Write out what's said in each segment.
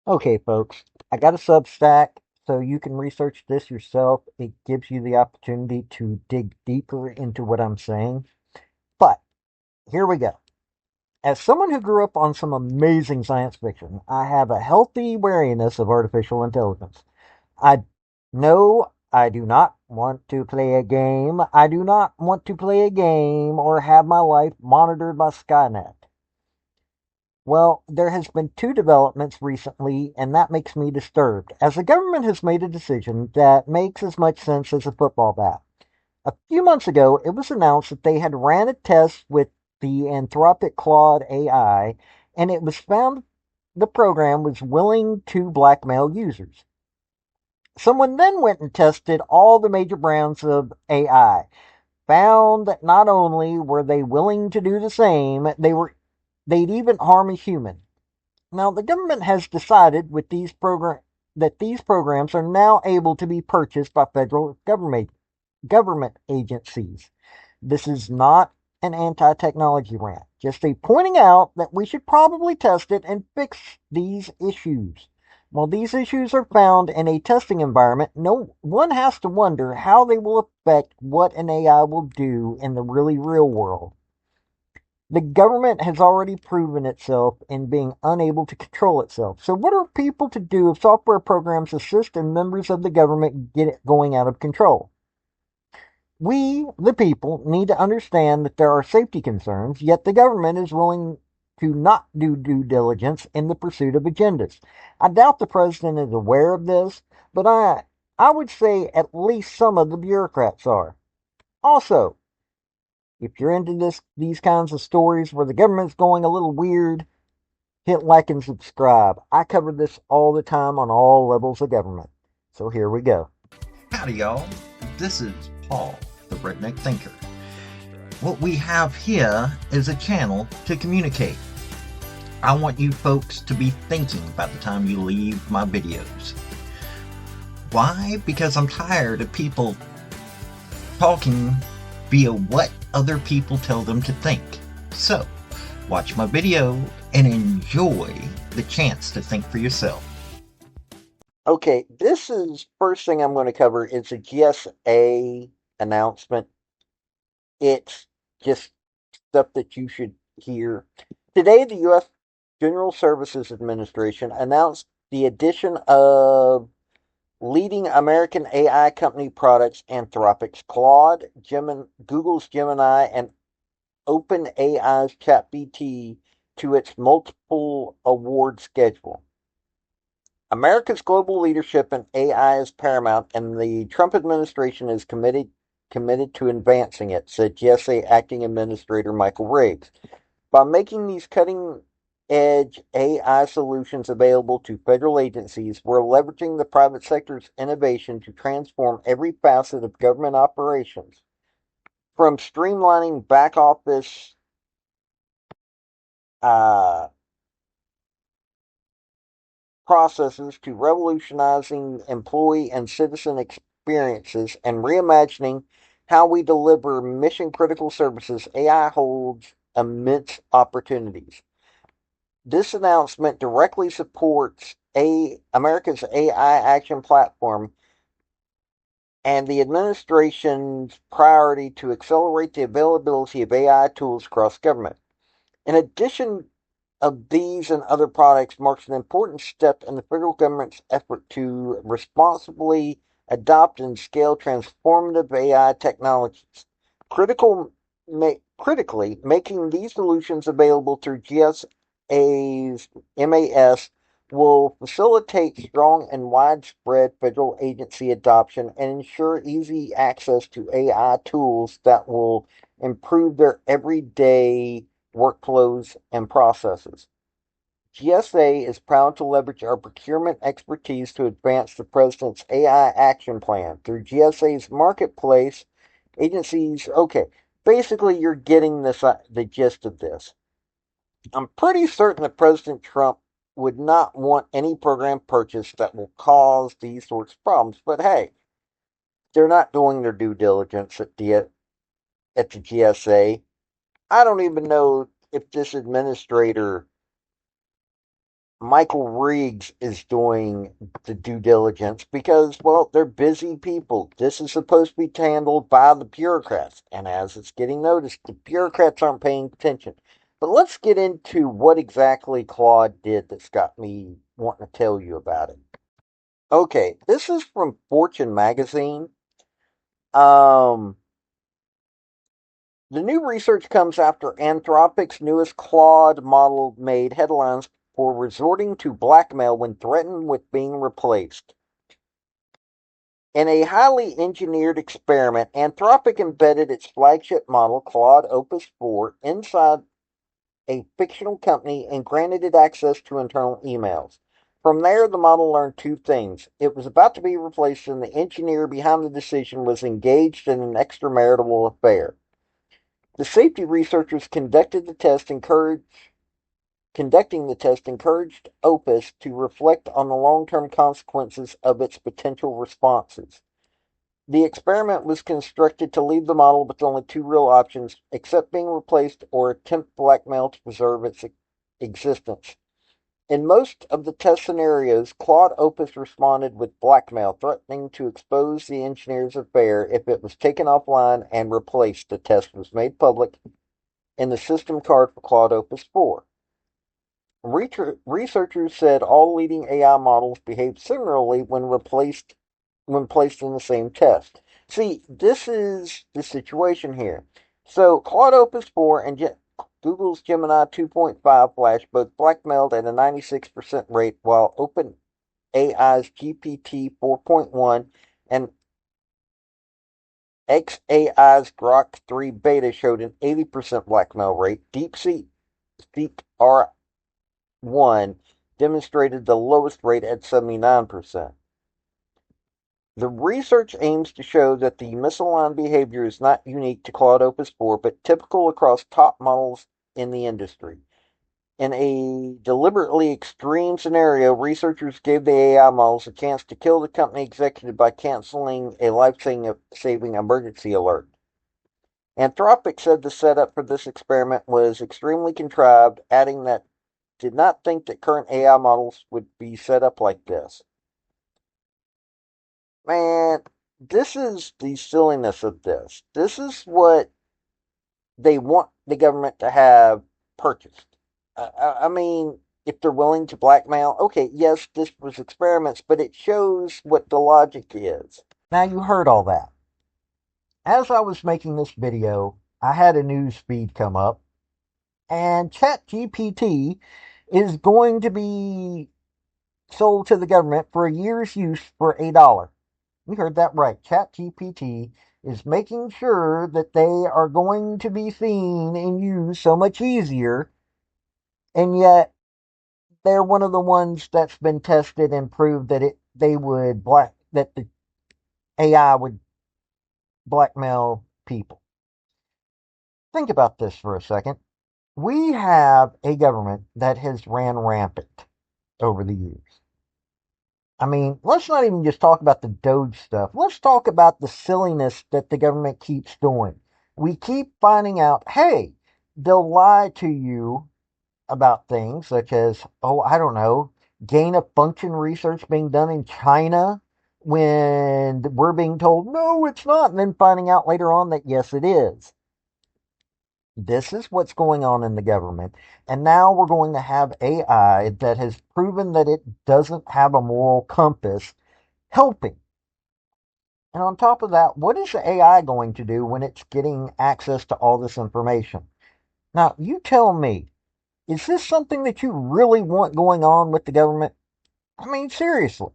Okay, folks, I got a Substack so you can research this yourself. It gives you the opportunity to dig deeper into what I'm saying. But here we go. As someone who grew up on some amazing science fiction, I have a healthy wariness of artificial intelligence. I know I do not want to play a game. I do not want to play a game or have my life monitored by Skynet. Well, there has been two developments recently, and that makes me disturbed, as the government has made a decision that makes as much sense as a football bat. A few months ago, it was announced that they had ran a test with the Anthropic Claude AI, and it was found the program was willing to blackmail users. Someone then went and tested all the major brands of AI, found that not only were they willing to do the same, they'd even harm a human. Now, the government has decided with that these programs are now able to be purchased by federal government agencies. This is not an anti-technology rant, just a pointing out that we should probably test it and fix these issues. While these issues are found in a testing environment, no one has to wonder how they will affect what an AI will do in the really real world. The government has already proven itself in being unable to control itself. So what are people to do if software programs assist and members of the government get it going out of control? We, the people, need to understand that there are safety concerns, yet the government is willing to not do due diligence in the pursuit of agendas. I doubt the president is aware of this, but I would say at least some of the bureaucrats are. Also, if you're into these kinds of stories where the government's going a little weird, hit like and subscribe. I cover this all the time on all levels of government. So here we go. Howdy, y'all. This is Paul, the Redneck Thinker. What we have here is a channel to communicate. I want you folks to be thinking by the time you leave my videos. Why? Because I'm tired of people talking via what other people tell them to think. So, watch my video and enjoy the chance to think for yourself. Okay, this is first thing I'm going to cover. It's a GSA announcement. It's just stuff that you should hear. Today, the U.S. General Services Administration announced the addition of leading American AI company products Anthropic's Claude, Google's Gemini, and OpenAI's ChatGPT to its multiple award schedule. America's global leadership in AI is paramount, and the Trump administration is committed to advancing it, said GSA Acting Administrator Michael Riggs. By making these cutting edge AI solutions available to federal agencies, we're leveraging the private sector's innovation to transform every facet of government operations, from streamlining back office uh, processes to revolutionizing employee and citizen experiences and reimagining how we deliver mission critical services. AI holds immense opportunities. This announcement directly supports America's AI Action Platform and the administration's priority to accelerate the availability of AI tools across government. In addition of these and other products marks an important step in the federal government's effort to responsibly adopt and scale transformative AI technologies. Critically, making these solutions available through GSA's MAS will facilitate strong and widespread federal agency adoption and ensure easy access to AI tools that will improve their everyday workflows and processes. GSA is proud to leverage our procurement expertise to advance the President's AI Action Plan. Through GSA's marketplace, agencies, okay, basically you're getting the gist of this. I'm pretty certain that President Trump would not want any program purchased that will cause these sorts of problems, but hey, they're not doing their due diligence at the GSA. I don't even know if this administrator Michael Riggs is doing the due diligence because, well, they're busy people. This is supposed to be handled by the bureaucrats. And as it's getting noticed, the bureaucrats aren't paying attention. But let's get into what exactly Claude did that's got me wanting to tell you about it. Okay, this is from Fortune magazine. Um, the new research comes after Anthropic's newest Claude model made headlines for resorting to blackmail when threatened with being replaced. In a highly engineered experiment, Anthropic embedded its flagship model, Claude Opus 4, inside a fictional company and granted it access to internal emails. From there, the model learned two things. It was about to be replaced, and the engineer behind the decision was engaged in an extramarital affair. The safety researchers conducting the test encouraged Opus to reflect on the long-term consequences of its potential responses. The experiment was constructed to leave the model with only two real options: accept being replaced or attempt blackmail to preserve its existence. In most of the test scenarios, Claude Opus responded with blackmail, threatening to expose the engineer's affair if it was taken offline and replaced. The test was made public in the system card for Claude Opus 4. Researchers said all leading AI models behaved similarly when placed in the same test. See, this is the situation here. So Claude Opus 4 and Google's Gemini 2.5 Flash both blackmailed at a 96% rate, while OpenAI's GPT 4.1 and xAI's Grok 3 beta showed an 80% blackmail rate. DeepSeek R1 demonstrated the lowest rate at 79%. The research aims to show that the misaligned behavior is not unique to Claude Opus 4, but typical across top models in the industry. In a deliberately extreme scenario, researchers gave the AI models a chance to kill the company executive by canceling a life-saving emergency alert. Anthropic said the setup for this experiment was extremely contrived, adding that did not think that current AI models would be set up like this. Man, this is the silliness of this. This is what they want the government to have purchased. I mean, if they're willing to blackmail, okay, yes, this was experiments, but it shows what the logic is. Now, you heard all that. As I was making this video, I had a news feed come up, and ChatGPT is going to be sold to the government for a year's use for $1. You heard that right. ChatGPT is making sure that they are going to be seen and used so much easier, and yet they're one of the ones that's been tested and proved that the AI would blackmail people. Think about this for a second. We have a government that has ran rampant over the years. I mean, let's not even just talk about the Doge stuff. Let's talk about the silliness that the government keeps doing. We keep finding out, hey, they'll lie to you about things such as, oh, I don't know, gain of function research being done in China when we're being told, no, it's not, and then finding out later on that, yes, it is. This is what's going on in the government. And now we're going to have AI that has proven that it doesn't have a moral compass helping. And on top of that, what is the AI going to do when it's getting access to all this information? Now, you tell me, is this something that you really want going on with the government? I mean, seriously,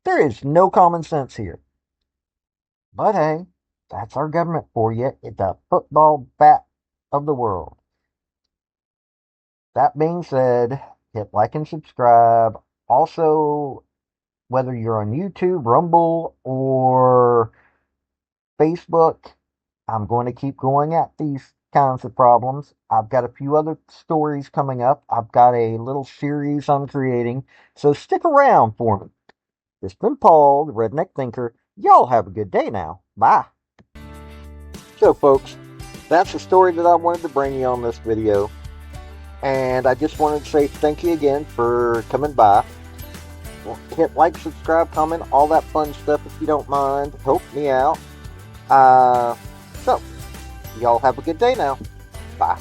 there is no common sense here. But hey, that's our government for you. It's a football bat of the world. That being said, hit like and subscribe. Also, whether you're on YouTube, Rumble, or Facebook, I'm going to keep going at these kinds of problems. I've got a few other stories coming up. I've got a little series I'm creating, so stick around for me. This has been Paul, the Redneck Thinker. Y'all have a good day now. Bye. So, folks, that's the story that I wanted to bring you on this video. And I just wanted to say thank you again for coming by. Hit like, subscribe, comment, all that fun stuff if you don't mind. Help me out. So, y'all have a good day now. Bye.